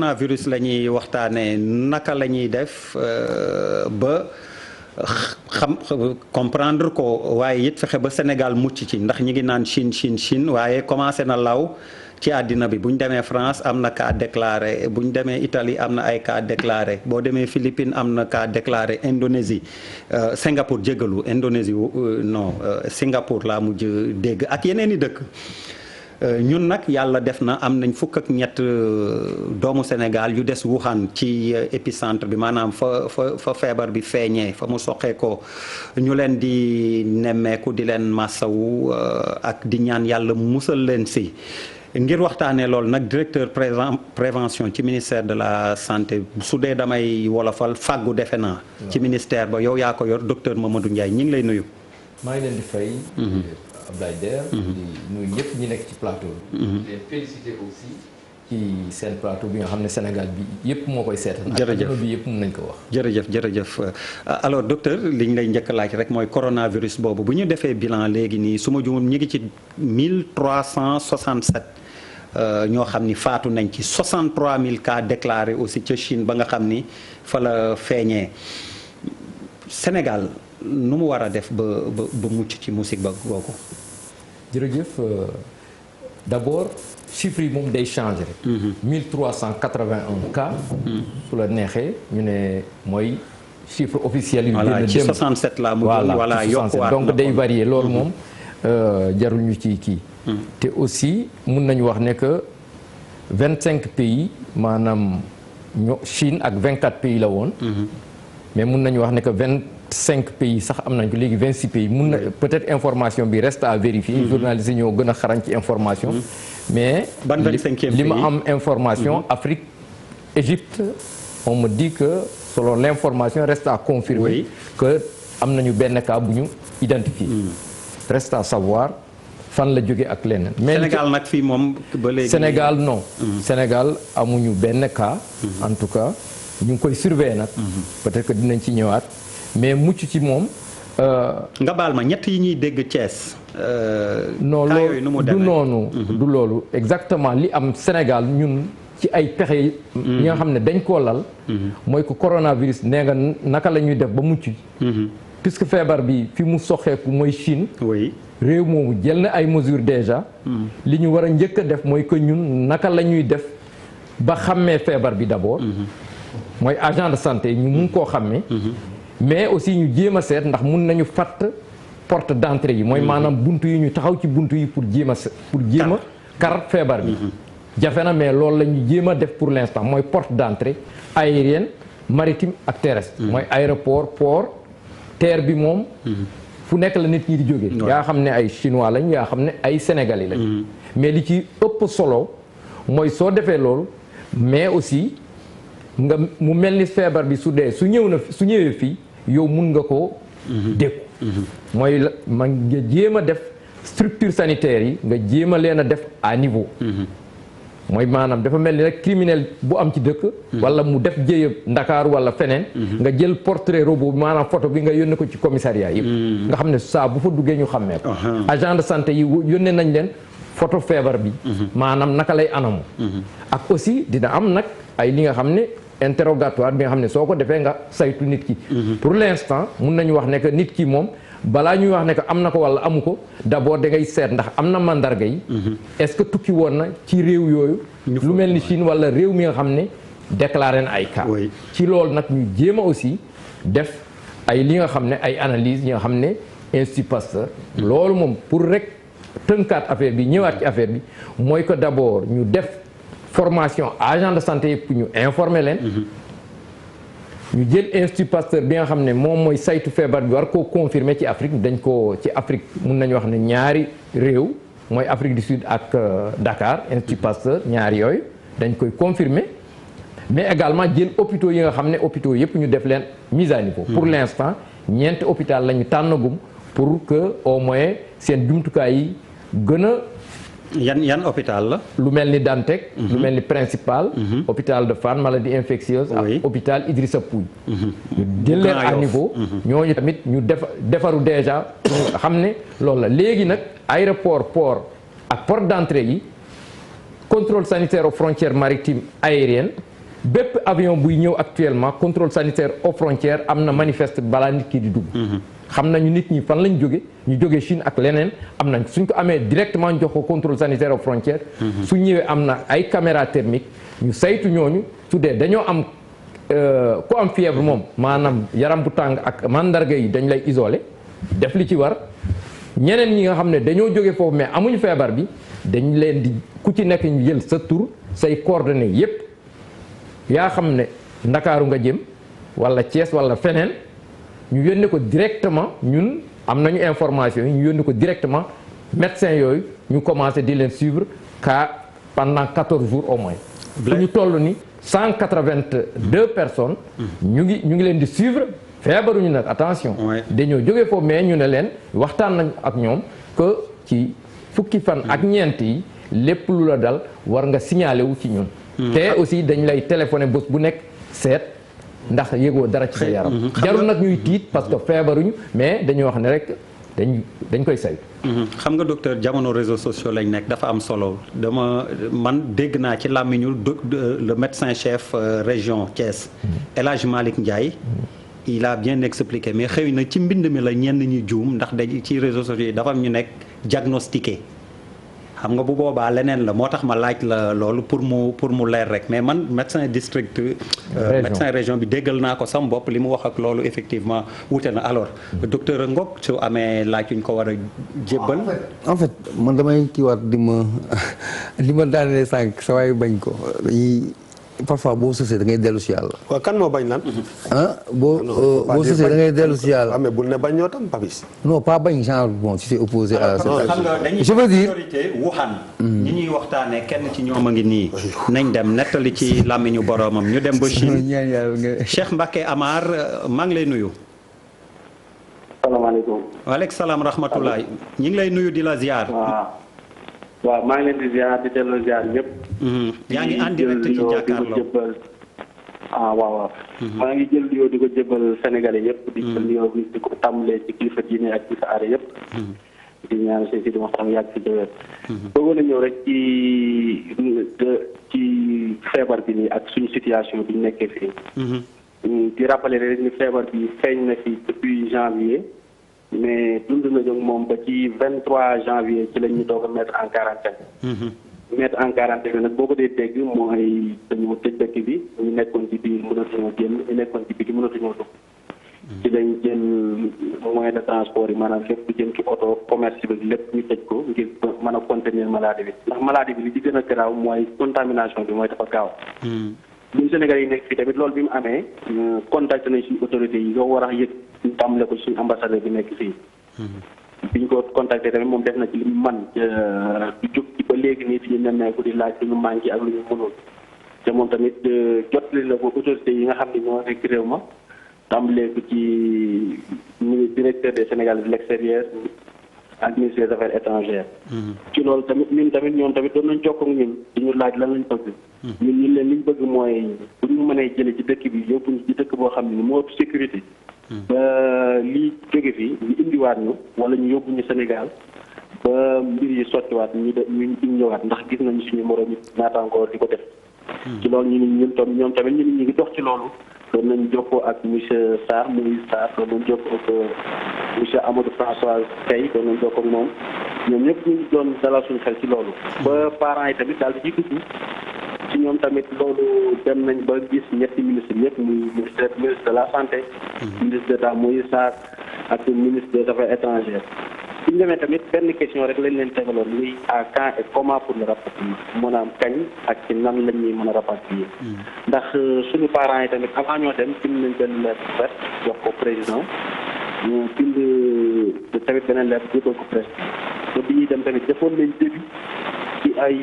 coronavirus la ñuy waxtaanee naka la ñuy def ba xam comprendre ko waaye it fexe ba Sénégal mucc ci ndax ñi ngi naan Chine waaye commencé na law ci àddina bi bu ñu demee France am na cas déclaré bu ñu demee Italie am na ay cas déclaré boo demee Philippines am na cas déclaré Indonésie Singapour jégalu Indonésie non Singapour laa mujj dégg ak yeneen i dëkk. ñun nag yàlla def na am nañ fukk ak ñett doomu Sénégal yu des Wuhan ci épicentre bi maanaam fa feebar bi feeñee fa mu soqee ko ñu leen di nemmeeku di leen massawu ak di ñaan yàlla musal leen si ngir waxtaanee loolu nag directeur prévention ci ministère de la santé su dee damay wolofal fàggu defe naa ci ministère ba yow yaa ko yor docteur Mamadou Ndiaye ñi ngi lay nuyu. maa ngi leen di fay. Abdoulaye Der di nuyu ñëpp ñi nekk ci plateau bi. leen féliciter aussi ci seen plateau bi nga xam ne Sénégal bi yëpp moo koy seetaan. jërëjëf ak bi yëpp mën nañ ko wax. jërëjëf alors docteur li ñu lay njëkk laaj rek mooy coronavirus boobu bu ñu defee bilan léegi nii su ma juumul ñu ngi ci 1367 ñoo xam ni faatu nañ ci 63000 cas déclarés aussi ca Chine ba nga xam ni fa la feeñee Sénégal. nu mu war a def ba mucc ci musiba googu. jërëjëf d'abord chiffres yi moom day changé rek. 1381 cas. su la neexee ñu ne mooy chiffre officiel yu. voilà ci 67 la mu voilà yokkuwaat donc day varier loolu moom jarul ñu ci kii. te aussi mun nañu wax ne que 25 pays maanaam Chine ak 24 pays la woon. mais mun nañu wax ne que 25 pays sax am nañ ko léegi 26 pays mun na peut-être information bi reste à vérifier. journalistes yi ñoo gën a xarañ ci information. mais ban 25e li ma am information Afrique Égypte on me dit que selon l'information reste à confirmer. que am nañu benn cas bu ñu identifié. reste à savoir fan la jóge ak leneen. mais Sénégal nag fii moom ba léegi. Sénégal non. Sénégal amuñu benn cas. en tout cas ñu ngi koy surveiller nag. peut-être que dinañ ci ñëwaat. mais mucc ci moom. nga baal ma ñett yi ñuy dégg Thiès. non loolu du noonu. du loolu exactement li am Sénégal ñun ci ay pexe yi nga xam ne dañ koo lal. mooy ko coronavirus nee nga naka la ñuy def ba mucc. puisque feebar bi fi mu soxeeku mooy Chine. oui réew moomu jël na ay mesures déjà. li ñu war a njëkk a def mooy que ñun naka la ñuy def ba xàmmee feebar bi d'abord. mooy agent de santé ñu mun koo xàmmee. mais aussi ñu jéem a seet ndax mun nañu fatt porte d'entrée yi mooy maanaam buntu yi ñu taxaw ci buntu yi pour jéem a kar feebar bi jafe na mais loolu la ñu jéem a def pour l'instant mooy porte d'entrée aérienne maritime ak terrestre mooy aéroport port terre bi moom fu nekk la nit ñi di jóge yaa xam ne ay chinois lañ yaa xam ne ay sénégalais lañ mais li ci ëpp solo mooy soo defee loolu mais aussi nga mu mel ni feebar bi su ñëwee fii yow mun nga ko dékku mooy la ma nga jéem a def structure sanitaire yi nga jéem a leen a def à niveau mooy maanaam dafa mel ni rek criminel bu am ci dëkk wala mu def jéeya Ndakaaru wala feneen nga jël portrait robot bi maanaam photo bi nga yónnee ko ci commissariat yëpp nga xam ne saa bu fa duggee ñu xàmmee ko agent de santé yi yónnee nañ leen photo feebar bi maanaam naka lay anamu ak aussi dina am nag ay li nga xam ne interrogatoire bi nga xam ne soo ko defee nga saytu nit ki pour l'instant mun nañu wax ne que nit ki moom balaa ñuy wax ne que am na ko wala amu ko d'abord da ngay seet ndax am na mandarga yi est-ce que tukki woon na ci réew yooyu lu mel ni Chine wala réew mi nga xam ne déclaré na ay cas ci loolu nag ñu jéem a aussi def ay li nga xam ne ay analyse yi nga xam ne Institut Pasteur loolu moom pour rek tënkaat affaire bi ñëwaat ci affaire bi mooy que d'abord ñu def formation agent de santé yëpp ñu informer leen ñu jël Institut Pasteur bi nga xam ne moom mooy saytu feebar bi war koo confirmer ci Afrique dañ ko ci Afrique mun nañu wax ne ñaari réew mooy Afrique du Sud ak Dakar Institut Pasteur ñaari yooyu dañ koy confirmer mais également jël hôpitaux yi nga xam ne hôpitaux yëpp ñu def leen mise à niveau pour l'instant ñeenti hôpital la ñu tànnagum pour que au moins seen jumtukaay yi gën a yan hôpital la. lu mel ni Dantec. lu mel ni Principal. hôpital de Fann maladie infectieuse. ak hôpital Idrissa Pouye. ñu jël leen à niveau. ñooñu tamit ñu defaru déjà xam ne loolu la léegi nag aéroport port ak porte d'entrée yi contrôle sanitaire aux frontières maritimes aériennes bépp avion buy ñëw actuellement contrôle sanitaire aux frontières am na manifeste balaa nit ki di dugg. xam nañu nit ñi fan lañ jóge ñu jóge Chine ak leneen am nañ suñ ko amee directement ñu jox ko contrôle sanitaire aux frontières. su ñëwee am na ay caméra thermique ñu saytu ñooñu su dee dañoo am ku am fièvre moom maanaam yaram bu tàng ak mandarga yi dañ lay isolé def li ci war ñeneen ñi nga xam ne dañoo jóge foofu mais amuñu feebar bi dañ leen di ku ci nekk ñu jël sa tur say coordonnées yépp yaa xam ne Ndakaaru nga jëm wala Thiès wala feneen ñu yónnee ko directement ñun am nañu information yi ñu yónnee ko directement médecin yooyu ñu commencé di leen suivre pendant 14 jours au moins. fu ñu toll ni 182 personnes. ñu ngi leen di suivre feebaruñu nag attention. dañoo jógee foofu mais ñu ne leen waxtaan nañ ak ñoom que ci fukki fan ak ñeent yi lépp lu la dal war nga signaler wu ci ñun. te aussi dañ lay téléphoner bés bu nekk seet ndax yëgoo dara ci sa yaram. jarul nag ñuy tiit parce que feebaruñu mais dañuy wax ne rek dañ koy saytu. xam nga docteur jamono réseaux sociaux lañ nekk dafa am solo man dégg naa ci làmmiñu le médecin chef région Thiès El Hadj Malick Ndiaye. il a bien expliqué mais xëy na ci mbind mi la ñenn ñi juum ndax dañ ci réseaux sociaux yi dafa am ñu nekk diagnostiqué. xam nga bu boobaa leneen la moo tax ma laaj la loolu pour mu leer rek mais man médecin district médecin région bi déggal naa ko sam bopp li mu wax ak loolu effectivement wute na alors docteur Ngok su amee laaj yuñ ko war a jébbal en fait man damay kii waat li ma daanee sànq sa waay bañ ko parfois boo sësee da ngay dellu si yàlla. waaw kan moo bañ lan. boo sësee da ngay dellu si yàlla. mais bul ne bañ ñoo tam Papis. non pas bañ genre bon si c'est opposé à. xam nga dañuy priorité Wuhan. ñi ñuy waxtaanee kenn ci ñoom a ngi nii. nañ dem nettali ci làmmiñu boromam ñu dem ba Chine. Cheikh Mbacké Amar maa ngi lay nuyu. salaamaaleykum. waaleykum salaam rahmatulah. ñi ngi lay nuyu di la ziar. waaw maa ngi leen di ziar di delloo ziar ñëpp. yaa ngi en direct ci jàkkaarloo waaw. maa ngi jël nuyoo di ko jëbbal Sénégalais yëpp. di jël nuyoo bi di ko tàmbalee ci kilifa diine ak kilifa aada yëpp. di ñaan si di waxtaan yàgg si déwén. bëggoon a ñëw rek ci feebar bi nii ak suñu situation bi ñu nekkee fii. di rappeler rek ni feebar bi feeñ na fi depuis janvier. mais dund nañu moom ba ci 23 janvier ci lañ ñu doog a mettre en quarantaine. mettre en quarantaine bi nag boo ko dee dégg mooy dañoo tëj dëkk bi ñu nekkoon ci biir mënatuñoo génn ñu nekkoon ci biir mënatuñoo dugg. ci lañ jël moyen de transport yi maanaam lépp lu jëm ci oto commerce bi lépp ñu tëj ko ngir mën a contenir maladie bi ndax maladie bi li ci gën a garaaw mooy contamination bi mooy dafa gaaw. ñun Sénégal yi nekk fii tamit loolu bi mu amee contacté nañ suñu autorités yi yoo war a yëg ñu tàmbale ko suñu ambassadeur bi nekk fii. bi ñu ko contacté tamit moom def na ci li mu man du jóg ci ba léegi nii di ñu nemmeeku di laaj lu ñu manqué ak lu ñu mënul te moom tamit jotali la ko autorités yi nga xam ne ñoo nekk réew ma tàmbalee ko ci directeur des Sénégal de l'extérieur ak ministre des affaires étrangères. ci loolu tamit ñun tamit ñoom tamit doon nañ jokkoo ak ñun di ñu laaj lan lañ bëgg. ñun leen li ñu bëgg mooy bu ñu mënee jëlee ci dëkk bi yóbbu ñu ci dëkk boo xam ne moo ëpp sécurité. ba lii jóge fi ñu indiwaat ñu wala ñu yóbbu ñu Sénégal ba mbir yi sottiwaat ñu ñëwaat ndax gis nañu suñu moroom yi naataangoor di ko def. ci loolu ñun ñoom tamit ñu ngi dox ci loolu. doon nañ jokkoo ak monsieur Sarr Moïse Sarr doon nañ jokkoo ak monsieur Amadou François Faye doon nañ jokkoo ak moom ñoom ñëpp ñu ngi doon dalal suñu xel ci loolu. ba parents yi tamit daal di dugg ci ñoom tamit loolu dem nañ ba gis ñetti ministres yëpp muy ministre de la santé. ministre d'État Moïse Sarr ak ministre des affaires étrangères. su ñu demee tamit benn question rek lañ leen tegaloon muy à quand et comment pour le rapatriement maanaam kañ ak ci nan la ñuy mën a rapatrier. ndax suñu parents yi tamit avant ñoo dem bind nañ benn lettre ouverte jox ko président ñu bind tamit beneen lettre jox ko presse te bi ñuy dem tamit defoon nañ début ci ay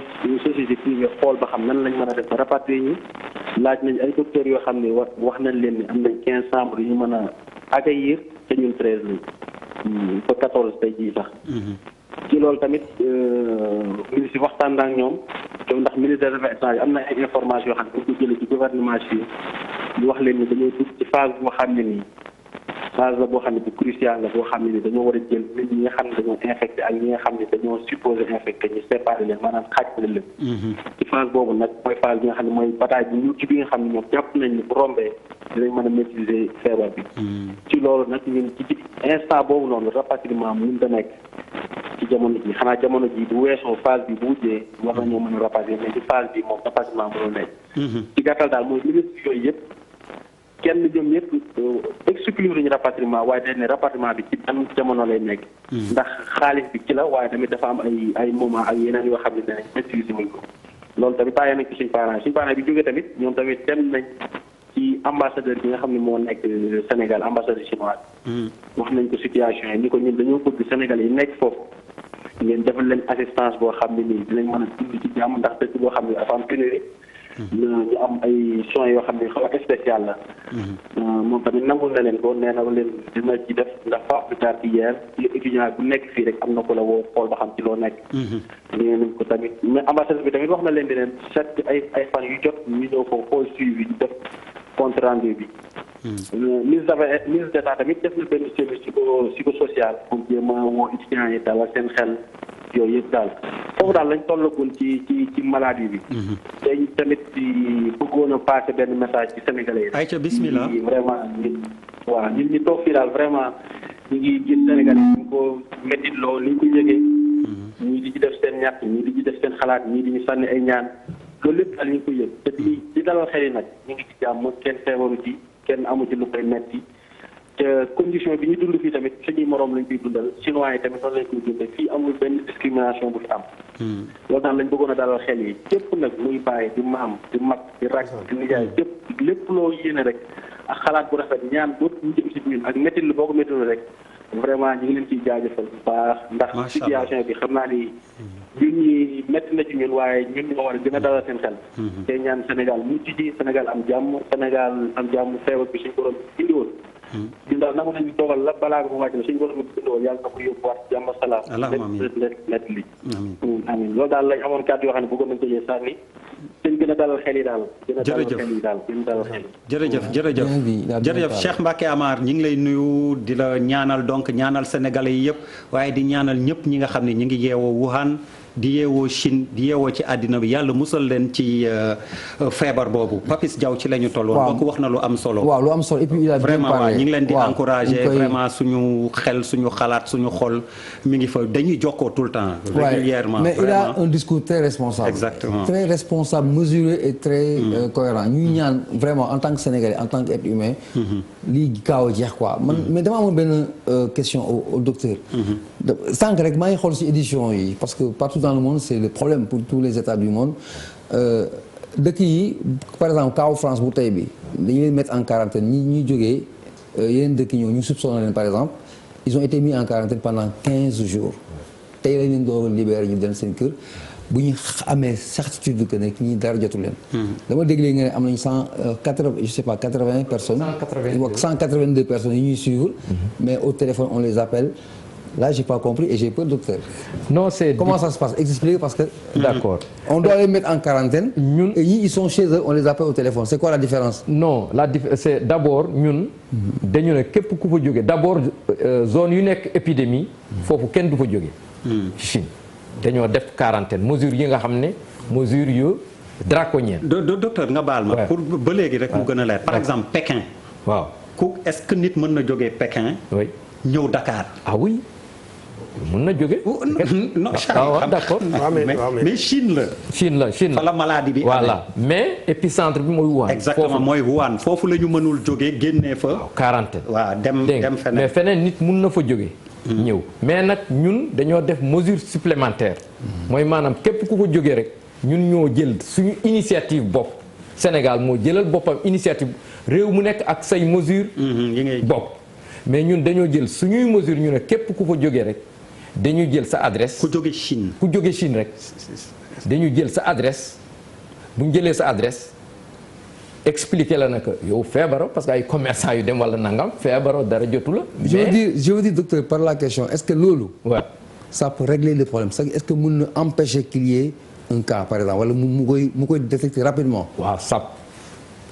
société privée xool ba xam nan lañ mën a def ba rapatrier ñu laaj nañ ay docteurs yoo xam ne wax nañ leen ni am nañ 15 chambres yu ñu mën a accueillir te ñun 13 lañ. ba 14 tey jii sax. ci loolu tamit ministre waxtaan ak ñoom te ndax ministère des affaires étrangères am na ay information yoo xam ne dañ ko jëlee ci gouvernement bi ñu wax leen ni dañoo dugg ci phase boo xam ne nii phase la boo xam ne bu crucial la boo xam ne ni dañoo war a jël nit ñi nga xam ne dañoo infecté ak ñi nga xam ne dañoo supposé infecté ñu séparé leen maanaam xaaj leen. ci phase boobu nag mooy phase bi nga xam ne mooy bataille bi ñu ci bi nga xam ne ñoom jàpp nañ ni bu rombee dinañ mën a maîtriser feebar bi. ci loolu nag ñun ci instant boobu noonu rapatriement mun da nekk ci jamono ji xanaa jamono ji bu weesoo phase bi bu wujjee war nañoo mën a rapatrier mais ci phase bi moom rapatriement mënul nekk. ci gàttal daal mooy ministre yooyu yëpp kenn ñoom ñëpp exclure ñu rapatriement waaye dañ ne rapatriement bi ci ban jamono lay nekk. ndax xaalis bi ci la waaye tamit dafa am ay moment ak yeneen yoo xam ne danañ maîtriser wuñ ko loolu tamit bàyyi nañ ko suñu parents bi jógee tamit ñoom tamit dem nañ ci ambassadeur bi nga xam ne moo nekk Sénégal ambassadeur chinois wax nañ ko situation yi ni ko ñun dañoo bëgg Sénégal yi nekk foofu ngeen defal leen assistance boo xam ne nii dinañ mën a dund ci jàmm ndax dëkk boo xam ne dafa am pénurie ñu am ay soins yoo xam ne xaw a spécial la moom tamit nangul na leen ko nee na leen dina ci def ndax pas plus tard hier ci étudiant bu nekk fii rek am na ko la woo xool ba xam ci loo nekk nee nañ ko tamit mais ambassadeur bi tamit wax na leen di leen chaque ay fan yu jot ñu ñëw foofu xool suivi ñu def compte rendu bi ministre d'État tamit def na benn service psychosocial pour jéem a woo étudiants yi dalal seen xel yooyu yëpp daal foofu daal lañ tollagul ci maladie bi. dañ tamit di bëggoon a passé benn message ci sénégalais yi. ayca bismillah vraiment ñun ñi toog fii daal vraiment ñu ngi gis sénégalais yi ñu ko méttit loo ni ñu ko yëgee. ñii di ci def seen ñàkk ñii di ci def seen xalaat ñii di ñu sànni ay ñaan loolu lépp daal ñu ngi ko yëg te di dalal xel yi nag ñu ngi ci jàmm kenn feebaru ci kenn amu ci lu koy metti te condition bi ñu dund fii tamit suñuy moroom lañ koy dundal chinois yi tamit noonu lañ koy dundal fii amul benn discrimination bu fi am. loolu daal lañ bëggoon a dalal xel yi képp nag muy bàyyi di maam di mag di rak di nijaay képp lépp loo yéene rek ak xalaat bu rafet ñaan boo ñu jëm si ñun ak métti lu boo ko métti rek vraiment ñu ngi leen ciy jaajëfal bu baax. ndax situation bi xam naa ni ñun ñi métti na ci ñun waaye ñun ñoo war a gën a dalal seen xel. te ñaan Sénégal mucc ci Sénégal am jàmm feebar bi suñu borom indi woon. ñun daal nangu nañu dogal la balaa nga ko wàcc na suñu borom bi indi woon yàlla na ko yóbbuwaat jàmm salaam. lépp li amiin loolu daal lañ amoon kàddu yoo xam ne bëggoon nañu ko jëlee sànni dañ gën a dalal xel yi daal. jërëjëf Cheikh Mbacké Amar ñi ngi lay nuyu di la ñaanal donc ñaanal sénégalais yi yëpp waaye di ñaanal ñëpp ñi nga xam ne ñi ngi yeewoo Wuhan di yeewoo Chine di yeewoo ci àddina bi yàlla musal leen ci feebar boobu Papis Diaw ci la ñu toll woon. waaw wax na lu am solo. waaw lu am solo et puis il a bien vraiment parlé. waaw ñi ngi leen di encourager vraiment suñu xel suñu xalaat suñu xol mi ngi fa dañuy jokkoo tout le temps. régulièrement mais vraiment. il a un discours très responsable. Exactement. Très responsable, mesuré et très cohérent ñuy ñaan vraiment en tant que Sénégalais en tant qu'être humain. lii gaaw a jeex quoi man mais dama amoon benn question au docteur. sànq rek maa ngi xool ci édition yi parce que partout dans le monde c'est le problème pour tous les États du monde dëkk yi par exemple kaw France bu tey bi dañu leen mettre en quarantaine ñuy jógee yeneen dëkk ñëw ñu soupçonné leen par exemple ils ont été mis en quarantaine pendant 15 jours tey lañ leen doon libéré ñu dem seen kër bu ñu amee certitude que ne ñi dara jotu leen. dama dégg léegi nga ne am nañu 180 personnes. 182 personnes yi ñuy suivre. mais au téléphone on les appelle. Là, j'ai pas compris et j'ai peur, docteur. Non, c'est... Comment ça se passe? Expliquez parce que... D'accord. On doit les mettre en quarantaine. Et ils sont chez eux, on les appelle au téléphone. C'est quoi la différence? Non, c'est d'abord, ñun dañu ne képp ku fa jóge d'abord zone yu nekk épidémie foofu kenn du fa jóge Chine dañoo def quarantaine mesure yi nga xam ne mesure yu draconienne. docteur nga baal ma. pour ba léegi rek mu gën a leer. par exemple Pékin. waaw est-ce que nit mën na jógee Pékin. oui ñëw Dakar. ah oui. mën na jóge. non d'accord. mais Chine la. Chine la. fa la maladie bi. voilà mais épicentre bi mooy Wuhan. exactement mooy Wuhan foofu la ñu mënul jógee génnee fa. quarantaine. waaw dem feneen. mais feneen nit mun na fa jóge ñëw mais nag ñun dañoo def mesure supplémentaire. mooy maanaam képp ku fa jógee rek ñun ñoo jël suñu initiative bopp. Sénégal moo jëlal boppam initiative réew mu nekk ak say mesure bopp. mais ñun dañoo jël suñuy mesure ñu ne képp ku fa jógee rek dañuy jël sa adresse. ku jóge Chine. ku jóge Chine rek dañuy jël sa adresse bu ñu jëlee sa adresse expliquer la nag yow feebaro parce que ay commerçant yu dem wala nangam feebaro dara jotu la. je veux dire docteur par la question est-ce que loolu. waaw ça peut régler le problème est-ce que mën na empêcher qu'il y ait un cas par exemple wala mu koy détecter rapidement. waaw ça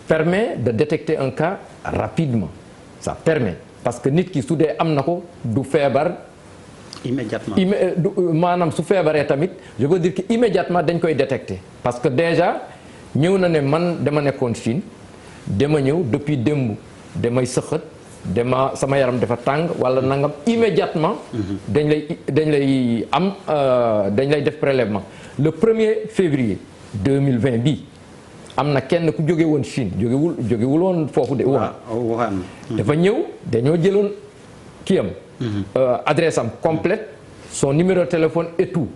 permet de détecter un cas rapidement ça permet. parce que nit ki su dee am na ko du feebar immédiatement maanaam su feebaree tamit je veux dire que immédiatement dañ koy détecter parce que déjà ñëw na ne man dama nekkoon Chine dama ñëw depuis démb damay sëxët sama yaram dafa tàng wala nangam immédiatement dañ lay def prélèvement le 1er février 2020 bi am na kenn ku jóge woon Chine jógewul woon foofu de Wuhan dafa ñëw dañoo jëloon kiyam adresse am complète son numéro de téléphone et tout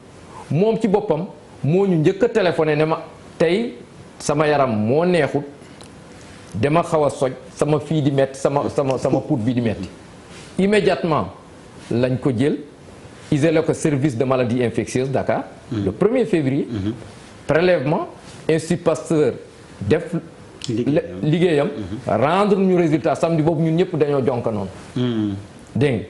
moom ci boppam moo ñu njëkk a téléphoné ne ma tey sama yaram moo neexut dama xaw a soj sama fii di metti sama put bi di metti immédiatement lañ ko jël isolé ko service de maladie infectieuse Dakar le 1er février prélèvement Institut Pasteur def liggéeyam rendre ñu résultat samedi boobu ñun ñëpp dañoo jonka noonu dégg nga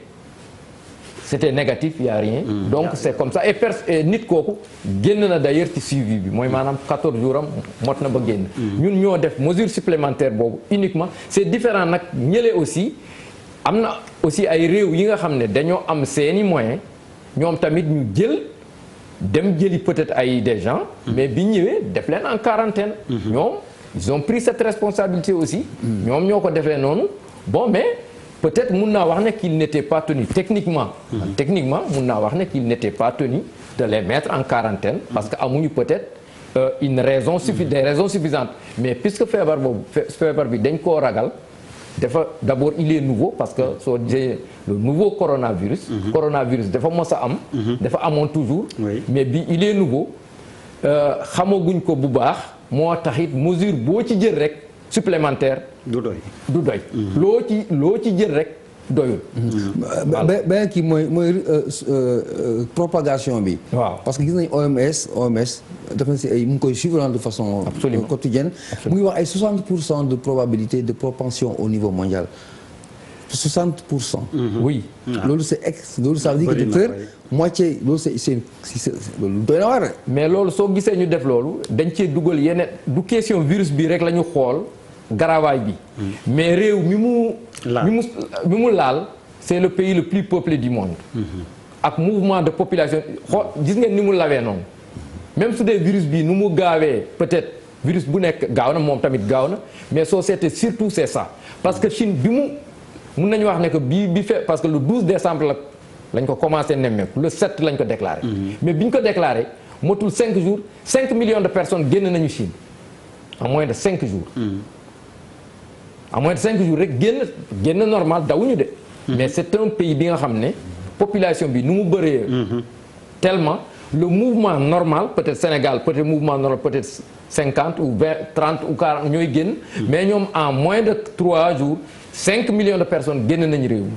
c'était négatif y a rien donc c'est comme ça et nit kooku génn na d'ailleurs ci suivi bi mooy maanaam 14 jours am mot na ba génn ñun ñoo def mesure supplémentaire boobu uniquement c'est différent nag ñële aussi am na aussi ay réew yi nga xam ne dañoo am seeni moyens ñoom tamit ñu jël dem jëli peut-être ay des gens mais bi ñëwee def leen en quarantaine ñoom ils ont pris cette responsabilité aussi ñoom ñoo ko defee noonu bon mais peut-être mun naa wax ne qu'il n'était pas tenu techniquement mun naa wax ne qu'il n'était pas tenu de les mettre en quarantaine parce que amuñu peut-être des raisons suffisantes mais puisque feebar bi dañ koo ragal dafa d'abord il est nouveau parce que soo disee le nouveau coronavirus dafa mos a am dafa amoon toujours mais bi il est nouveau xamaguñ ko bu baax moo taxit mesure boo ci jël rek supplémentaire du doy loo ci jël rek doyul beneen kii mooy propagation bi waaw parce que gis nañ OMS def na si ay mu ngi koy suivre de façon quotidienne mu ngi wax ay 60% de probabilité de propension au niveau mondial 60%. Oui. loolu loolu ça veut dire que docteur moitié loolu c'est loolu doy na war. mais loolu soo gisee ñu def loolu dañ cee dugal yeneen du question virus bi rek la ñu xool garawaay bi. mais réew mi mu laal c'est le pays le plus peuplé du monde. ak mouvement de population xool gis ngeen ni mu lawee noonu même su dee virus bi nu mu gaawee peut-être virus bu nekk gaaw na moom tamit gaaw na mais soo seetee surtout c'est ça parce que Chine bi mu. mun nañu wax ne que bi fait parce que le 12 décembre lañ ko commencé nemmeeku le 7 lañ ko déclaré. mais bi ñu ko déclaré motul 5 jours 5 millions de personnes génn nañu Chine en moins de 5 jours. en moins de 5 jours rek génn normal dawuñu de. mais c'est un pays bi nga xam ne population bi nu mu bëree. tellement le mouvement normal peut-être Sénégal peut-être mouvement normal peut-être 50 ou 20 30 ou 40 ñooy génn. mais ñoom en moins de 3 jours. 5 millions de personnes génn nañu réew mi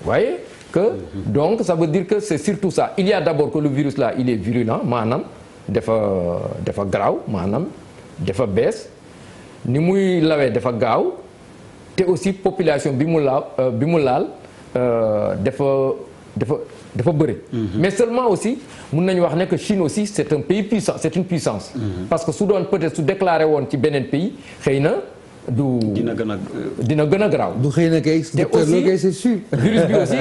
voyez que donc ça veut dire que c'est surtout ça il y a d'abord que le virus là il est virulent maanaam dafa garaaw maanaam dafa bees ni muy lawee dafa gaaw te aussi population bi mu laal dafa bëri. mais seulement aussi mun nañu wax ne que Chine aussi c'est un pays puissant c'est une puissance. parce que su doon peut-être su déclaré woon ci beneen pays xëy na. dina gën a garaaw. du xëy na kay. te aussi c'est sûr. virus bi aussi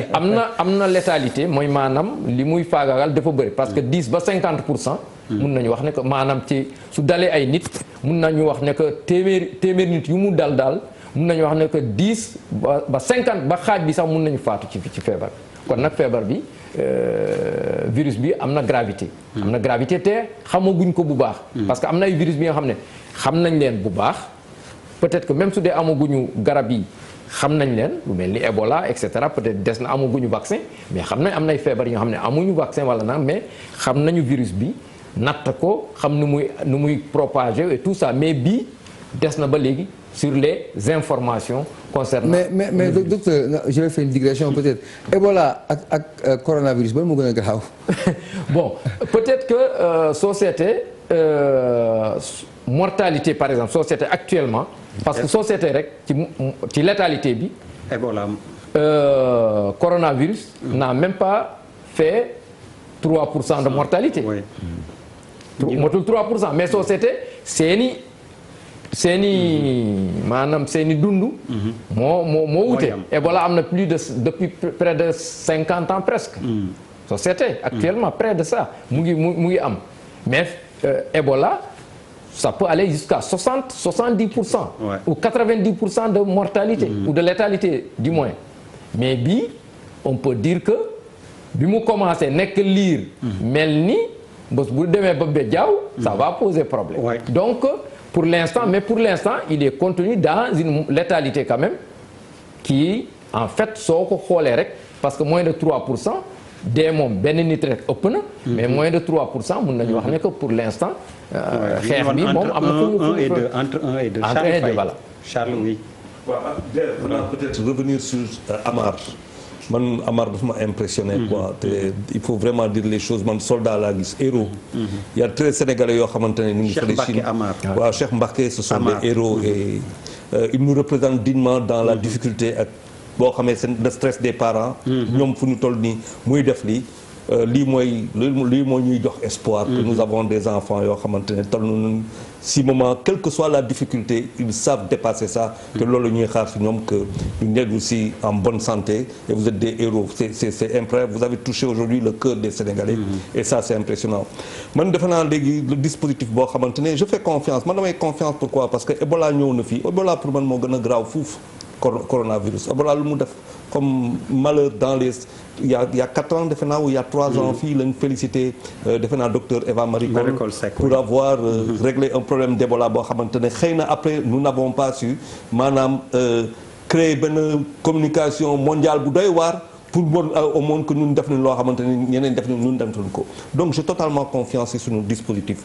am na létalité mooy maanaam li muy faagaagal dafa bëri parce que 10 ba 50%. mun nañu wax ne que maanaam ci su dalee ay nit mun nañu wax ne que téeméer nit yu mu daal mun nañu wax ne que 10 ba 50 ba xaaj bi sax mun nañu faatu ci feebar kon nag feebar bi virus bi am na gravité. am na gravité te xamaguñ ko bu baax. parce que am na ay virus bi nga xam ne xam nañ leen bu baax. peut-être que même su dee amaguñu garab yi xam nañ leen lu mel ni Ebola et cetera peut-être des na amaguñu vaccin mais xam nañ am nay feebar yi nga xam ne amuñu vaccin wala naan mais xam nañu virus bi natt ko xam nu muy propager et tout ça mais bii des na ba léegi sur les informations concernant. mais docteur je vais faire une digression peut-être Ebola ak coronavirus ba moo gën a graaw. bon peut-être que société mortalité par exemple société actuellement. parce que société rek ci létalité bi. Ebola. Coronavirus. n'a même pas fait 3% de mortalité. oui. motul 3% mais société seeni maanaam seeni dund. moo wute. Ebola am na plus de depuis près de 50 ans presque. Société actuellement près de ça mu ngi am mais Ebola ça peut aller jusqu'à 70% ou 90% de mortalité ou de létalité du moins mais bii on peut dire que bi mu commencé nekk liir mel ni bés bu demee ba jaaw ça va poser problème donc pour l'instant il est contenu dans une létalité quand même qui en fait soo ko xoolee rek parce que moins de 3% dee moom benn nit rek ëpp na mais moins de 3% mun nañu wax ne que pour l'instant xeex bi moom am na entre 1 et 2 voilà Charles oui waaw peut-être revenir sur Amar man Amar dafa ma impressionné quoi te il faut vraiment dire les choses man soldat laa gis héros il y a très sénégalais yoo xamante ne ñu ngi fële Chine waaw Cheikh Mbacké ce sont des héros et ils nous représentent dignement dans la difficulté ak boo xamee c'est le stress des parents ñoom fu ñu toll nii muy def lii mooy ñuy jox espoir que nous avons des enfants yoo xamante ne toll nañu si moment quelle que soit la difficulté ils savent dépasser ça te loolu ñuy xaar si ñoom que ñu nekk aussi en bonne santé et vous êtes des héros c'est incroyable vous avez touché aujourd'hui le cœur des Sénégalais et ça c'est impressionnant man defe naa léegi le dispositif boo xamante ne je fais confiance man damay confiance pourquoi parce que Ebola ñëw na fii Ebola pour man moo gën a graaw fuuf coronavirus Ebola lu mu def comme malheur dans les il y a 4 ans defe naa ou il y a 3 ans fii lañ félicité defe naa docteur Eva Marie Coll pour avoir réglé un problème d'Ebola boo xamante ne xëy na après nous n'avons pas su maanaam créer benn communication mondiale bu doy waar pour bon au monde que ñun def nañ loo xamante ne ñeneen def nañ ñun dem nañ ko donc j'ai totalement confiance ci suñu dispositif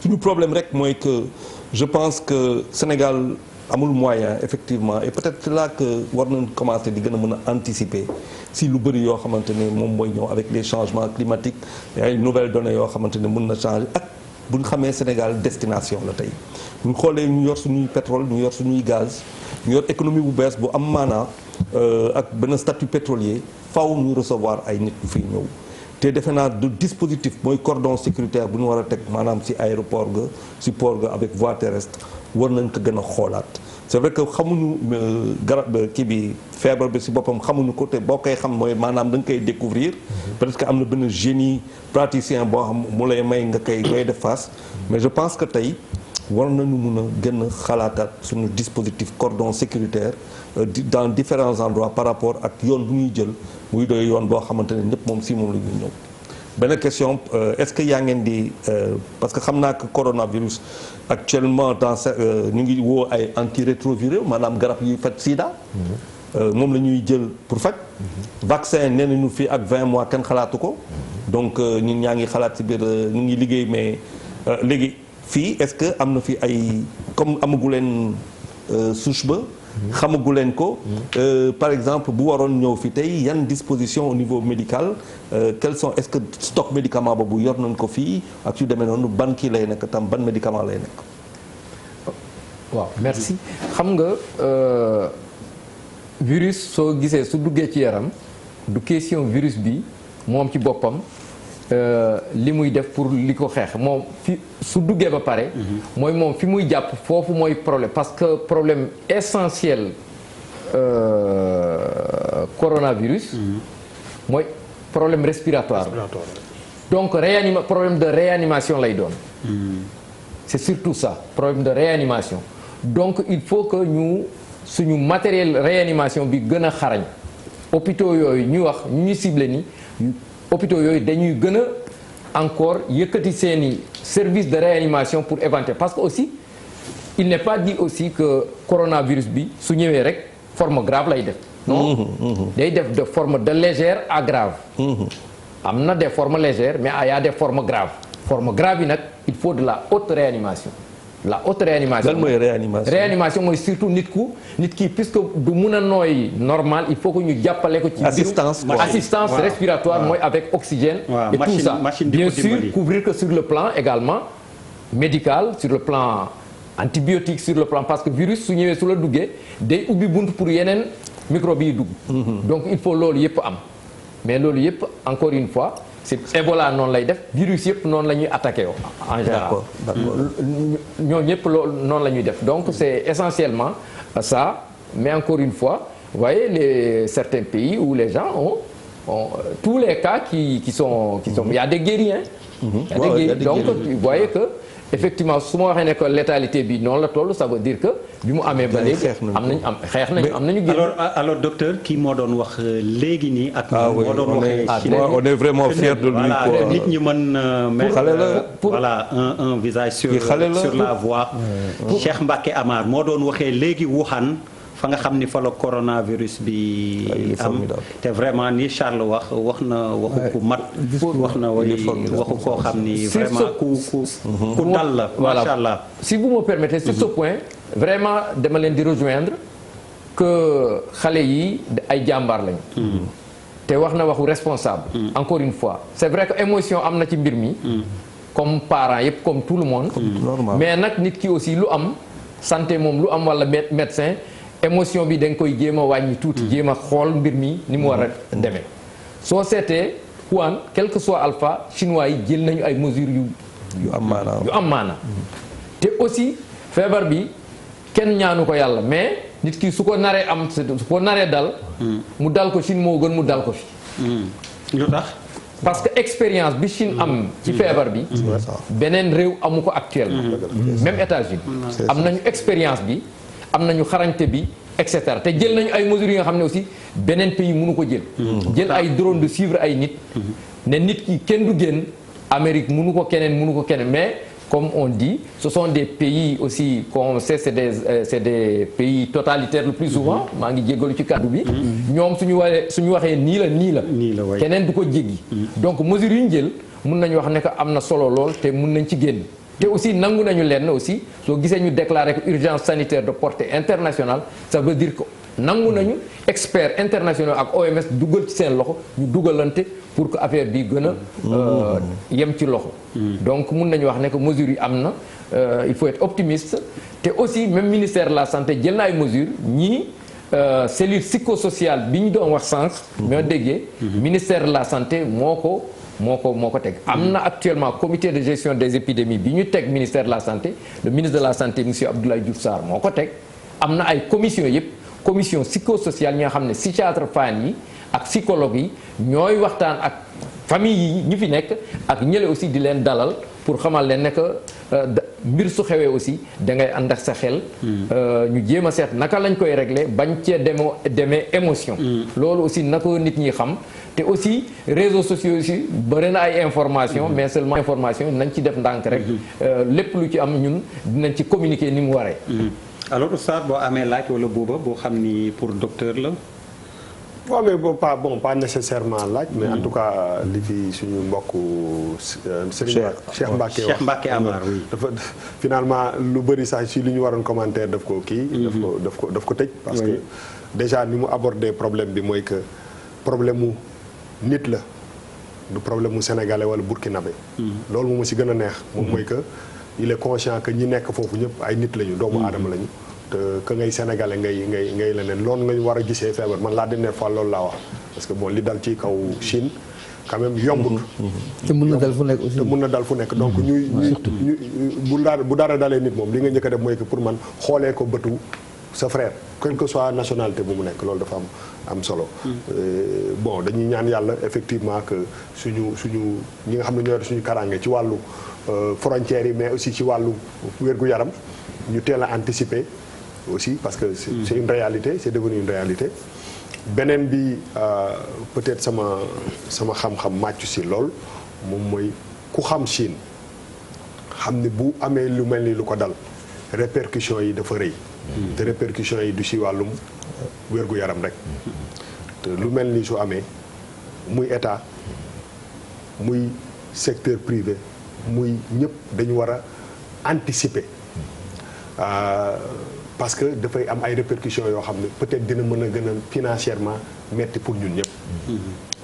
suñu problème rek mooy que je pense que Sénégal amul moyen effectivement et peut-être c'est là que war nañ commencer di gën a mën a anticiper si lu bëri yoo xamante ne moom mooy ñëw avec les changements climatiques et ay nouvelles données yoo xamante ne mën na changer ak bu ñu xamee Sénégal destination la tey bu ñu xoolee ñu yor suñuy pétrole ñu yor suñuy gaz ñu yor économie bu bees bu am maanaa ak benn statut pétrolier faw ñu recevoir ay nit yu fiy ñëw te defe naa du dispositif mooy cordon sécuritaire bu ñu war a teg maanaam si aéroport ga si port ga avec voie terrestre war nañ ko gën a xoolaat c'est vrai que xamuñu garab kii bi feebar bi si boppam xamuñu ko te boo koy xam mooy maanaam da nga koy découvrir peut-être que am na benn génie praticien boo xam mu lay may nga koy def face mais je pense que tey war nañu mun a gën a xalaataat suñu dispositif cordon sécuritaire dans différents endroits par rapport ak yoon bu ñuy jël muy doy yoon boo xamante ne ñëpp moom si moom la ñuy ñëw benn question est-ce que yaa ngeen di parce que xam naa que coronavirus actuellement dans ñu ngi woo ay antirétroviraux maanaam garab yuy faj sida moom la ñuy jël pour faj vaccin nee nañu fii ak 20 mois kenn xalaatu ko donc ñun ñaa ngi xalaat ci biir ñu ngi liggéey mais léegi fii est-ce que am na fi ay comme amagu leen souche ba xamagu leen ko par exemple bu waroon ñëw fi tey yan disposition au niveau médical quels sont est-ce que stock médicament boobu yor nañ ko fii ak yu demee noonu ban kii lay nekk tam ban médicament lay nekk waaw merci xam nga virus soo gisee su duggee ci yaram du question virus bi moom ci boppam li muy def pour li ko xeex moom fi su duggee ba pare mooy moom fi muy jàpp foofu mooy problème parce que problème essentiel coronavirus mooy problème respiratoire donc problème de réanimation lay doon c'est surtout ça problème de réanimation donc il faut que suñu matériel réanimation bi gën a xarañ hôpitaux yooyu ñu wax ñu ciblé ni hôpitaux yooyu dañuy gën a encore yëkkati seeni service de réanimation pour éventer parce que aussi il n'est pas dit aussi que coronavirus bi su ñëwee rek forme grave lay def non day def de forme de légère à grave am na des formes légères mais il y a des formes graves yi nag il faut de la haute réanimation la haute réanimation lan mooy réanimation réanimation mooy surtout nit ki puisque du mun a nooy normal il faut que ñu jàppale ko ci assistance respiratoire mooy avec oxygène et tout ça bien sûr couvrir que sur le plan également médical sur le plan antibiotique sur le plan parce que virus su ñëwee su la duggee day ubbi bunt pour yeneen microbe yi dugg donc il faut loolu yëpp am mais loolu yëpp encore une fois c'est Ebola noonu lay def virus yëpp noonu la ñuy attaqué en général ñoo ñëpp loolu noonu la ñuy def donc c'est essentiellement ça mais encore une fois vous voyez certains pays où les gens ont tous les cas qui sont il y a des guéris hein. Il y a des guéris donc vous voyez que effectivement su ma waxee ne que létalité bi noonu la toll ça veut dire que bi mu amee ba léegi am nañu génn. alors docteur kii moo doon wax léegi nii ak. moo doon waxee on est vraiment fiers de lui quoi. nit ñi mën mettre voilà un visage sur la voie. Cheikh Mbacké Amar moo doon waxee léegi Wuhan. fa nga xam ni fa la coronavirus bi am te vraiment ni Charles wax na waxu ku mat wax na waxu koo xam ni vraiment ku dal la macha allah. Si vous me permettez sur ce point vraiment dama leen di rejoindre que xale yi ay jàmbaar lañu te wax na waxu responsable encore une fois c'est vrai que émotion am na ci mbir mi comme parents yëpp comme tout le monde mais nag nit ki aussi lu am santé moom lu am wala médecin émotion bi da nga koy jéem a wàññi tuuti jéem a xool mbir mi ni mu war a demee soo seetee Wuhan quel que soit alpha chinois yi jël nañu ay mesures yu am maana te aussi feebar bi kenn ñaanu ko yàlla mais nit ki su ko naree am su ko naree dal mu dal ko Chine moo gën mu dal ko fi lu tax parce que expérience bi Chine am ci feebar bi beneen réew amu ko actuellement même États-Unis am nañu expérience bi am nañu xarañte bi et cetera te jël nañu ay mesures yi nga xam ne aussi beneen pays mënu ko jël ay drone de suivre ay nit ne nit ki kenn du génn Amérique mënu ko keneen mais comme on dit ce sont des pays aussi qu'on sait c'est des pays totalitaires le plus souvent maa ngi jéggalu ci kàddu bi ñoom suñu waxee nii la keneen du ko jéggi donc mesures yu ñu jël mun nañu wax ne que am na solo lool te mun nañ ci génn te aussi nangu nañu leen aussi soo gisee ñu déclarer que urgence sanitaire de portée internationale ça veut dire que nangu nañu experts internationaux ak OMS dugal ci seen loxo ñu dugalante pour que affaire bi gën a yem ci loxo donc mun nañu wax ne que mesures yi am na il faut être optimiste te aussi même ministère de la santé jël na ay mesures ñii cellule psychosociale bi ñu doon wax sànq ñoo déggee ministère de la santé moo ko teg am na actuellement comité de gestion des épidémies bi ñu teg ministère de la santé le ministre de la santé monsieur Abdoulaye Diouf Sarr moo ko teg am na ay commission yëpp commission psychosociale ñi nga xam ne psychiatre fan yi ak psychologue yi ñooy waxtaan ak famille yi ñi fi nekk ak ñële aussi di leen dalal pour xamal leen ne que mbir su xewee aussi da ngay ànd ak sa xel ñu jéem a seet naka lañ koy régler bañ cee demee émotion loolu aussi naka nit ñi xam te aussi réseaux sociaux aussi bëri na ay information mais seulement information nañ ci def ndànk rek lépp lu ci am ñun dinañ ci communiquer ni mu waree alors oustaz boo amee laaj wala buuba boo xam ni pour docteur la waaw mais pas nécessairement laaj mais en tout cas li fi suñu mbokku Serigne Cheikh Mbacké Amar oui dafa finalement lu bëri sax si li ñu waroon commentaire daf ko kii daf ko tëj parce que déjà ni mu aborder problème bi mooy que problème mu nit la du problème mu sénégalais wala burkinabé loolu moom si gën a neex moom mooy que il est conscient que ñi nekk foofu ñëpp ay nit lañu doomu aadama lañu te que ngay sénégalais ngay leneen loolu nga war a gisee feebar man la dernière fois loolu laa wax parce que bon li dal ci kaw Chine quand même yombut te mën na dal fu nekk aussi te mën na dal fu nekk donc ñuy bu dara dalee nit moom li nga njëkk a def mooy que pour man xoolee ko bëtu sa frère quelle que soit nationalité bu mu nekk loolu dafa am solo bon dañuy ñaan yàlla effectivement que suñu ñi nga xam ne ñoo suñu karange ci wàllu frontières yi mais aussi ci wàllu wér-gu-yaram ñu teel a anticiper aussi parce que c'est une réalité c'est devenu une réalité beneen bi peut-être sama xam-xam màccu si lool moom mooy ku xam Chine xam ne bu amee lu mel ni lu ko dal répercussions yi dafa rëy te répercussions yi du si wàllum wér-gu-yaram rek te lu mel ni su amee muy état muy secteur privé muy ñëpp dañu war a anticiper parce que dafay am ay répercussions yoo xam ne peut-être dina mën a gën a financièrement metti pour ñun ñëpp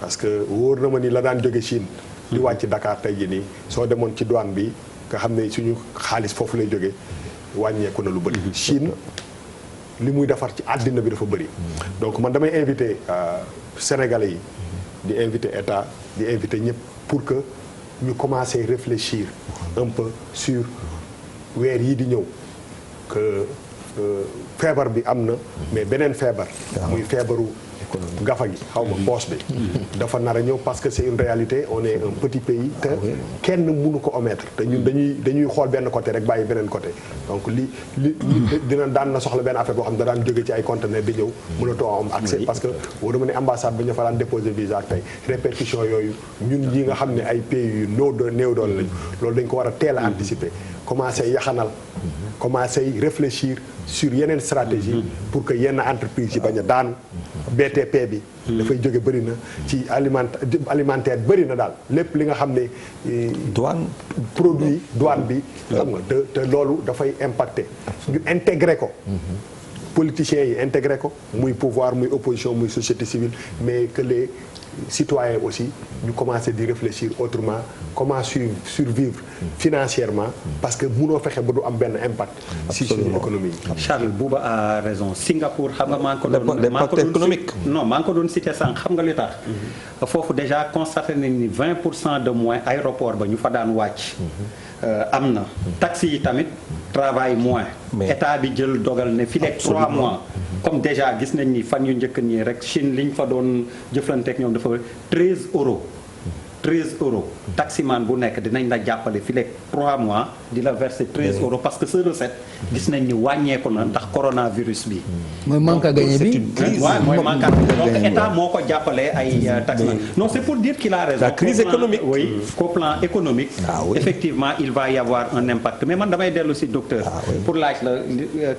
parce que wóor na ma ni la daan jóge Chine di wàcc Dakar tey jii nii soo demoon ci douane bi nga xam ne suñu xaalis foofu lay jóge wàññeeku na lu bëri Chine li muy defar ci àddina bi dafa bëri donc man damay invité Sénégalais yi di invité état di invité ñëpp pour que ñu commencer réfléchir un peu sur weer yii di ñëw que feebar bi am na mais beneen feebar muy feebaru gafa gi xaw ma poche bi dafa nar a ñëw parce que c'est une réalité on est un petit pays te kenn mënu ko omettre te ñun dañuy xool benn côté rek bàyyi beneen côté donc li dina daan na soxla benn affaire boo xam ne da daan jóge ci ay conteneur di ñëw mënatoo am accès parce que boo dama ne ambassade ba ñu fa daan déposer visa ak tey répercussion yooyu ñun ñi nga xam ne ay pays yu néew doole lañu loolu dañ ko war a teel a anticiper commencer yaxanal commencer réfléchir sur yeneen stratégie pour que yenn entreprise yi bañ a daanu BTP bi dafay jóge bëri na ci alimentaire bëri na daal lépp li nga xam ne douane produit douane bi xam nga te loolu dafay impacter ñu intégrer ko politiciens yi intégrer ko muy pouvoir muy opposition muy société civile mais que les citoyens aussi ñu commencer di réfléchir autrement comment survivre financièrement parce que mënoo fexe ba du am benn impact si suñu économie yi. Charles Bouba a raison Singapour xam nga maa ngi ko doon cité sànq xam nga li tax foofu déjà constaté nañ ni 20% de moins aéroport ba ñu fa daan wàcc am na taxi yi tamit travail moins état bi jël dogal ne fi lekk 3 mois comme déjà gis nañ ni fan yu njëkk nii rek Chine liñ fa doon jëflanteek ñoom dafa 13 euros taximan bu nekk dinañ la jàppale fi lekk 3 mois di la verser 13 euros parce que sa recette gis nañ ni wàññeeku na ndax coronavirus bi. mooy manque à gagner bi waaw mooy manque à gagner donc état moo ko jàppale ay taximan non c'est pour dire qu'il a raison. La crise économique. Oui, qu'au plan économique. Effectivement il va y avoir un impact mais man damay dellu si docteur. pour laaj la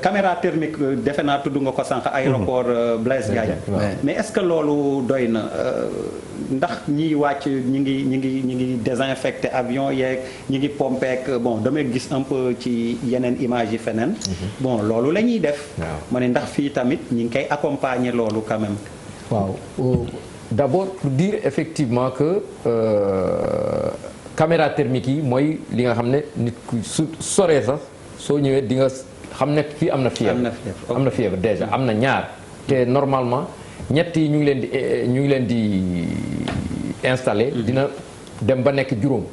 caméra thermique defe naa tudd nga ko sànq aéroport Blaise Diagne. mais est-ce que loolu doy na ndax ñiy wàcc ñi ngi désinfecté avion yeeg ñi ngi pompeek bon damay gis un peu ci yeneen image yi feneen bon loolu la ñuy def ma ne ndax fii tamit ñi ngi koy accompagner loolu quand même waaw d'abord pour dire effectivement que caméra thermique yi mooy li nga xam ne nit ku su soree sax soo ñëwee di nga xam ne fii am na fièvre déjà am na ñaar te normalement ñett yi ñu ngi leen di installé dina dem ba nekk juróom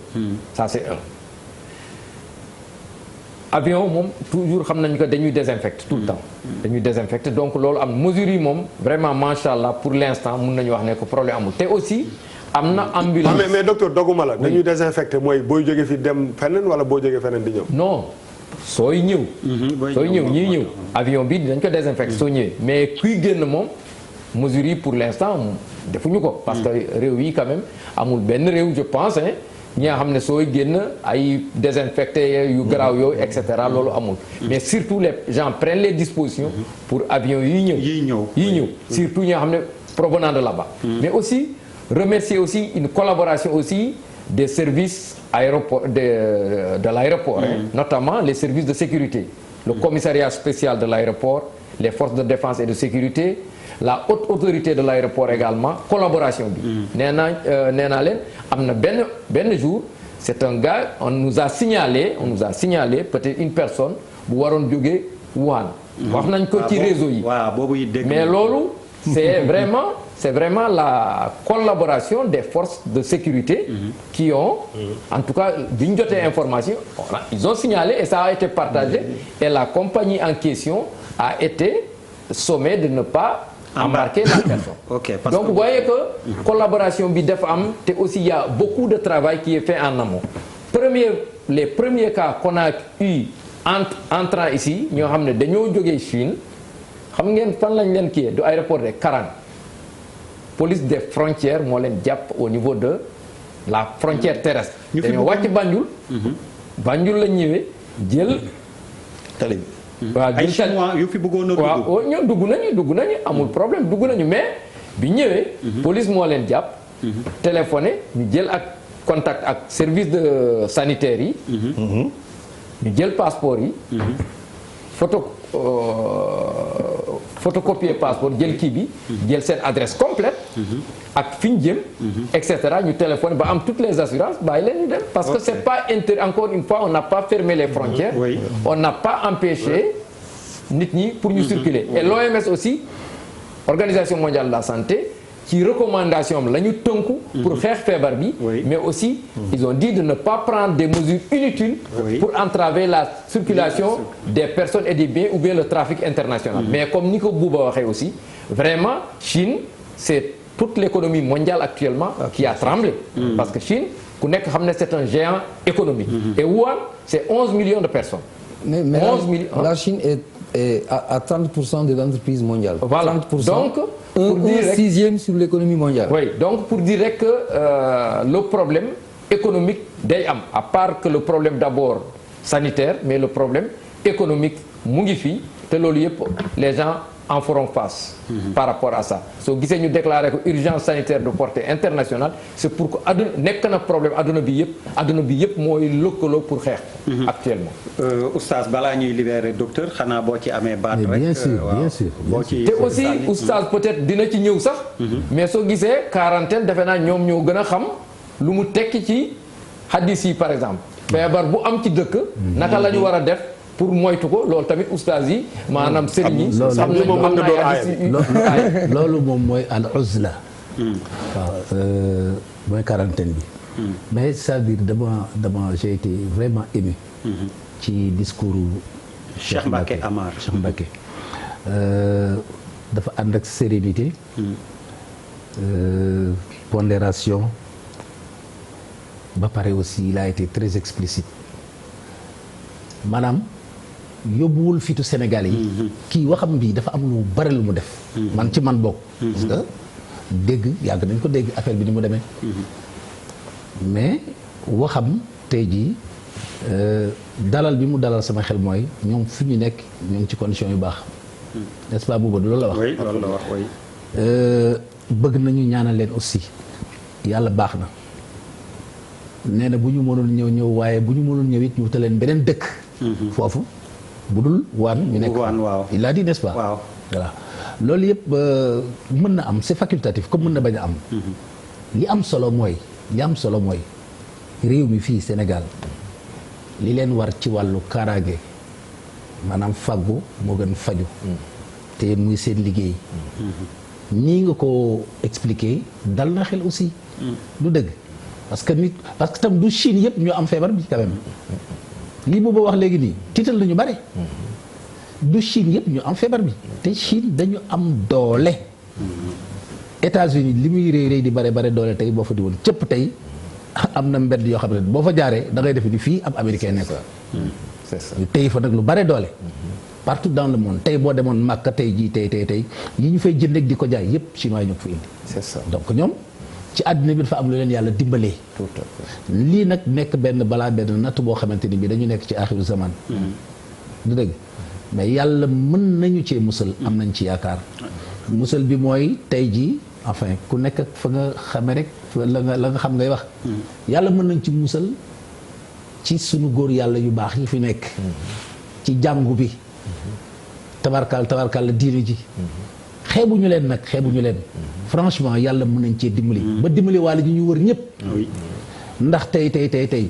ça c'est un avion moom toujours xam nañu que dañuy désinfecter tout le temps dañuy désinfecter donc loolu am mesures yi moom vraiment macha allah pour l'instant mun nañu wax ne que problème amul te aussi am na ambulance mais docteur doguma la dañuy désinfecter mooy booy jógee fi dem feneen wala boo jógee feneen di ñëw non sooy ñëw ñiy ñëw avion bi dinañ ko désinfecter soo ñëwee mais kuy génn moom mesures yi pour l'instant defuñu ko parce que réew yi quand même amul benn réew je pense ñi nga xam ne sooy génn ay désinfecté yu garaaw yooyu et cetera loolu amul mais surtout les gens prennent les dispositions pour avions yi ñëw surtout ñi nga xam ne provenant de là-bas mais aussi remercier aussi une collaboration aussi des services de l'aéroport notamment les services de sécurité le commissariat spécial de l'aéroport les forces de défense et de sécurité la haute autorité de l'aéroport également collaboration bi nee naa leen am na benn jour c'est un gars on nous a signalé peut-être une personne bu waroon jógee Wuhan wax nañ ko ci réseau yi mais loolu c'est vraiment la collaboration des forces de sécurité qui ont en tout cas bi ñu jotee information ils ont signalé et ça a été partagé et la compagnie en question a été sommée de ne pas embarquer la personne. Donc vous voyez que collaboration bi dafa am te aussi il y a beaucoup de travail qui est fait en amont. Les premiers cas qu'on a eu entrant ici ñoo xam ne dañoo jógee Chine xam ngeen fan lañ leen kii du aéroport de Karang police des frontières moo leen jàpp au niveau de la frontière terrestre. dañoo wàcc Banjul lañ ñëwee jël tali bi. waaw ay chinois yu fi bëggoon a dugg. waaw ñoom dugg nañu amul problème dugg nañu mais bi ñëwee. police moo leen jàpp. téléphoné ñu jël ak contact ak service de sanitaire yi. ñu jël passeport yi. photocopier passeport jël kii bi. jël seen adresse complète. ak fi ñu jëm. et cetera ñu téléphoné ba am toutes les assurances bàyyi leen ñu dem. parce que c'est pas encore une fois on n'a pas fermé les frontières. on n'a pas empêché nit ñi pour ñu circuler. et l'OMS aussi Organisation mondiale de la santé ci recommandation la ñu tënku pour xeex feebar bi mais aussi ils ont dit de ne pas prendre des mesures inutiles pour entraver la circulation des personnes et des biens ou bien le trafic international mais comme ni ko Bouba waxee aussi vraiment Chine c'est toute l'économie mondiale actuellement qui a tremblé parce que Chine ku nekk xam ne c'est un géant économique et Wuhan c'est 11 millions de personnes mais 11 millions la Chine est à 30% de l'entreprise mondiale. Voilà. 30%. Donc, pour dire un sixième sur l'économie mondiale. Oui, donc pour dire que le problème économique day am à part que le problème d'abord sanitaire mais le problème économique mu ngi fii te loolu yëpp les gens en feront face par rapport à ça soo gisee ñu déclaré ko urgence sanitaire de portée internationale c'est pour que adduna nekk na problème adduna bi yëpp mooy lëkkaloo pour xeex actuellement oustaz balaa ñuy libérer docteur xanaa boo ci amee baat rek bien sûr bien sûr boo ci te aussi oustaz peut-être dina ci ñëw sax mais soo gisee quarantaine defe naa ñoom ñoo gën a xam lu mu tekki ci hadis yi par exemple feebar bu am ci dëkk naka la ñu war a def pour moytu ko loolu tamit oustaz yi maanaam sëriñ yi xam nañ loolu moom mooy al uzla waaw mooy quarantaine bi mais c'est-à-dire dama j'ai été vraiment ému ci discours Cheikh Mbacké Amar Cheikh Mbacké dafa ànd ak sérénité pondération ba pare aussi il a été très explicite maanaam yóbbuwul fitu Sénégal yi kii waxam bi dafa am lu bari lu mu def man ci man bokk parce que dégg yàgg nañ ko dégg affaire bi ni mu demee mais waxam tey jii dalal bi mu dalal sama xel mooy ñoom fi ñu nekk ñoo ngi ci condition yu baax n'est-ce pas boobu loolu la wax oui loolu la wax oui bëgg nañu ñaanal leen aussi yàlla baax na nee na bu ñu mënul ñëw waaye bu ñu mënul ñëw it ñu wutal leen beneen dëkk foofu bu dul waan ñu nekk waaw il a dit n'est-ce pas waaw voilà loolu yëpp mën na am c'est facultatif comme mën na bañ a am li am solo mooy réew mi fii Sénégal li leen war ci wàllu kaaraange maanaam faggu moo gën faju te muy seen liggéey nii nga ko expliquer dal na xel aussi du dëgg parce que tam du Chine yëpp ñoo am feebar bi quand même lii booba wax léegi nii tiital nañu bare du Chine yëpp ñu am feebar bi te Chine dañu am doole États-Unis li muy rëy di bare doole tey boo fa di woon cëpp tey am na mbedd yoo xam ne boo fa jaaree da ngay defe ni fii ab américain nekk c'est ça ñu tey fa nag lu bare doole partout dans le monde tey boo demoon Makka tey jii tey yi ñu fay jënd ak di ko jaay yëpp chinois yi ñoo ko fa indi c'est ça donc ñoom ci àddina bi dafa am lu leen yàlla dimbalee tout à fait lii nag nekk benn natt boo xamante ni bi dañu nekk ci axiru zaman du dëgg mais yàlla mën nañu cee musal am nañ ci yaakaar musal bi mooy tey jii enfin ku nekk fa nga xame rek la nga xam ngay wax yàlla mën nañ ci musal ci sunu góor yàlla yu baax yi fi nekk ci jàngu bi tabarkal la diine ji xeebuñu leen nag franchement yàlla mën nañ cee dimbali ba dimbali waale ji ñu wër ñëpp ndax tey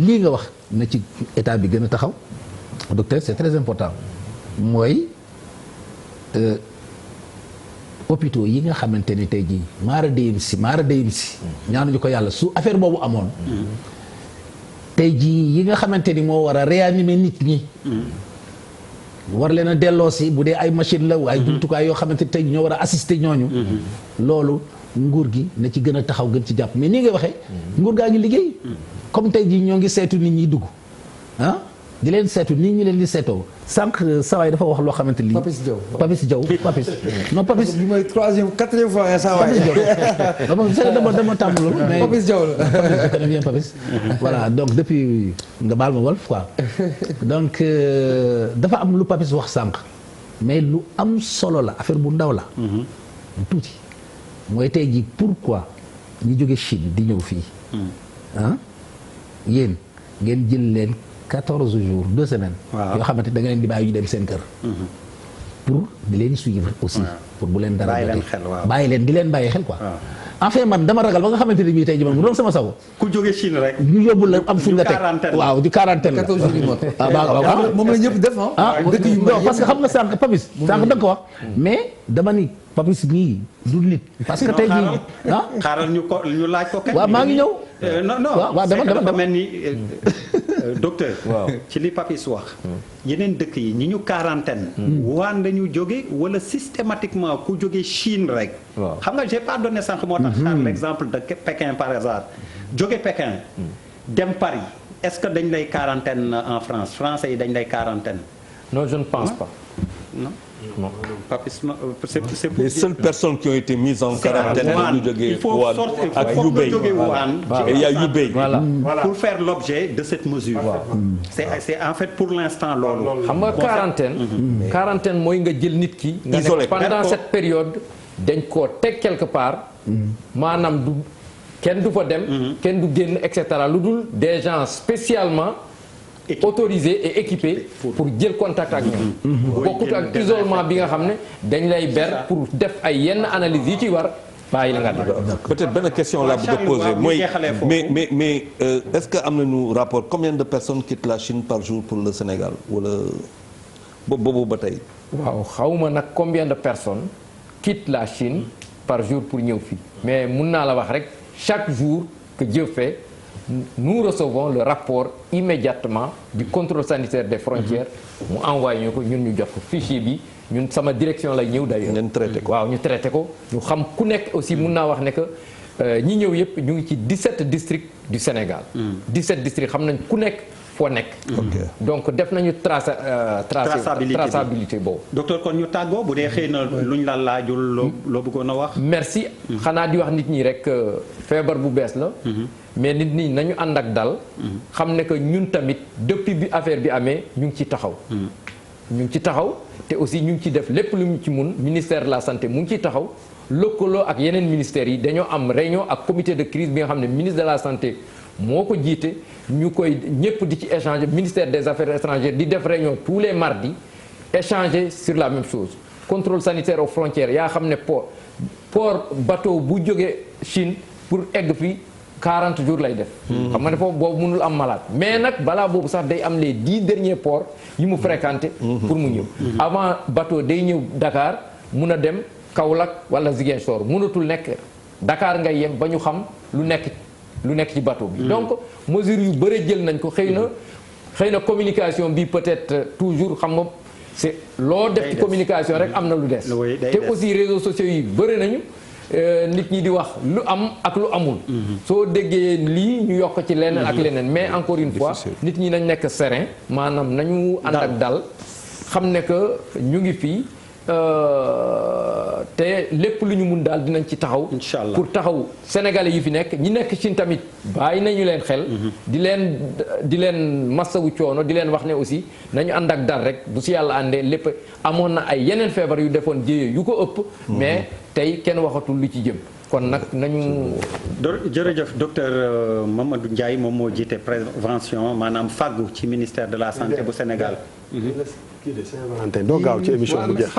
lii nga wax na ci état bi gën a taxaw docteur c'est très important mooy hôpitaux yi nga xamante ni tey jii maara deyim si ñaanuñu ko yàlla su affaire boobu amoon tey jii yi nga xamante ni moo war a réanimer nit ñi war leen a delloo si bu dee ay machine la waaye jumtukaay yoo xamante ni tey ñoo war a assister ñooñu loolu nguur gi na ci gën a taxaw gën ci jàpp mais nii ngay waxee nguur gaa ngi liggéey comme tey jii ñoo ngi seetu nit ñi dugg di leen seetu nii ñu leen di seetoo sànq sawaay dafa wax loo xamante ni Papis Diaw non Papis bi mooy quatrième fois sawaay dama tàmm loolu mais Papis Diaw la je connais bien Papis voilà donc depuis nga baal ma wolof quoi donc dafa am lu Papis wax sànq mais lu am solo la affaire bu ndaw la bu tuuti mooy tey jii pourquoi ñu jóge Chine di ñëw fii yéen ngeen jël leen 14 jours 2 semaines. yoo xamante da nga leen di bàyyi ñu dem seen kër. pour di leen suivre aussi. pour bu leen dara bàyyi leen di leen bàyyi xel quoi. enfin man dama ragal ba nga xamante ni bii tey jii man bu doon sama sago. ku jóge Chine rek. ñu yóbbu la am fu nga teg waaw di quarantaine la. 14 jours yu mot. moom la ñëpp def dëkk yu parce que xam nga sànq Papis. sànq da nga ko wax mais dama ni Papis mii du nit. parce que tey jii xaaral ñu laaj ko. waaw maa ngi ñëw. non non waaw dama mel ni docteur. waaw ci li Papis wax. yeneen dëkk yi ñi ñu quarantaine. waan dañu jóge wala systématiquement ku jóge Chine rek. xam nga j'ai pas donné sànq moo tax. xaar l'exemple de Pékin par hasard. jóge Pékin. dem Paris est-ce que dañ lay quarantaine en France français yi dañ lay quarantaine. non je ne pense pas. non. non Papis c'est les seules personnes qui ont été mises en quarantaine ñu jógee Wuhan ak Hubei et il y a Hubei voilà pour faire l'objet de cette mesure. c'est en fait pour l'instant loolu. xam nga quarantaine mooy nga jël nit ki. nga ne pendant cette période dañ koo teg quelque part. maanaam du kenn du fa dem. kenn du génn et cetera lu dul des gens spécialement. autorisé et équipé pour jël contact ak ñoom. bokkut ak isolement bi nga xam ne dañ lay ber pour def ay yenn analyse yi ci war bàyyi la nga def. peut-être benn question laa bëgg a poser mooy mais est-ce que am nañu rapport combien de personnes quittent la Chine par jour pour le Sénégal wala boobu ba tey. waaw xawma nag combien de personnes quittent la Chine par jour pour ñëw fii mais mun naa la wax rek chaque jour que Dieu fait. Nous recevons le rapport immédiatement du contrôle sanitaire des frontières mu envoyé ñu ko ñun ñu jox ko fichier bi ñun sama direction lay ñëw d'ailleurs. ngeen traité ko waaw ñu traité ko ñu xam ku nekk aussi mun naa wax ne que ñi ñëw yëpp ñu ngi ci 17 districts du Sénégal. 17 districts xam nañ ku nekk foo nekk. donc def nañu traçabilité boobu. docteur kon ñu tàggoo bu dee xëy na luñ la laajul loo bëggoon a wax. merci xanaa di wax nit ñi rek feebar bu bees la. mais nit ñi nañu ànd ak dal. xam ne que ñun tamit depuis bi affaire bi amee ñu ngi ci taxaw. ñu ngi ci taxaw te aussi ñu ngi ci def lépp lu ñu ci mun ministère de la santé mu ngi ciy taxaw lëkkaloo ak yeneen ministères yi dañoo am réunion ak comité de crise bi nga xam ne ministre de la santé moo ko jiite ñu koy ñëpp di ci échanger ministère des affaires étrangères di def réunion tous les mardis échanger sur la même chose contrôle sanitaire aux frontières yaa xam ne port bateau bu jógee Chine pour egg fii 40 jours lay def. xam nga ne foofu boobu mënul am malade mais nag balaa boobu sax day am les 10 derniers ports yi mu fréquenté. pour mu ñëw avant bateau day ñëw Dakar mun a dem Kaolack wala Ziguinchor mënatul nekk Dakar ngay yem ba ñu xam lu nekk ci bateau bi. donc mesures yu bëre jël nañ ko xëy na communication bi peut-être toujours xam nga c'est loo def ci communication rek am na lu des. te aussi réseaux sociaux yi bëri nañu. nit ñi di wax lu am ak lu amul. soo déggee lii ñu yokk ci leneen ak leneen mais encore une fois nit ñi nañ nekk serein maanaam nañu ànd ak dal xam ne que ñu ngi fii te lépp lu ñu mun daal dinañ ci taxaw. Inch'Allah pour taxaw sénégalais yi fi nekk ñi nekk Chine tamit bàyyi nañu leen xel. di leen masawu coono di leen wax ne aussi nañu ànd ak dal rek bu si yàlla àndee lépp amoon na ay yeneen feebar yu defoon jéyee yu ko ëpp. mais tey kenn waxatul lu ci jëm. kon nag nañu. jërëjëf docteur Mamadou Ndiaye moom moo jiite prévention maanaam fàggu ci ministère de la santé bu Sénégal. kii de Saint-Valentin doo gaaw ci émission bu jeex.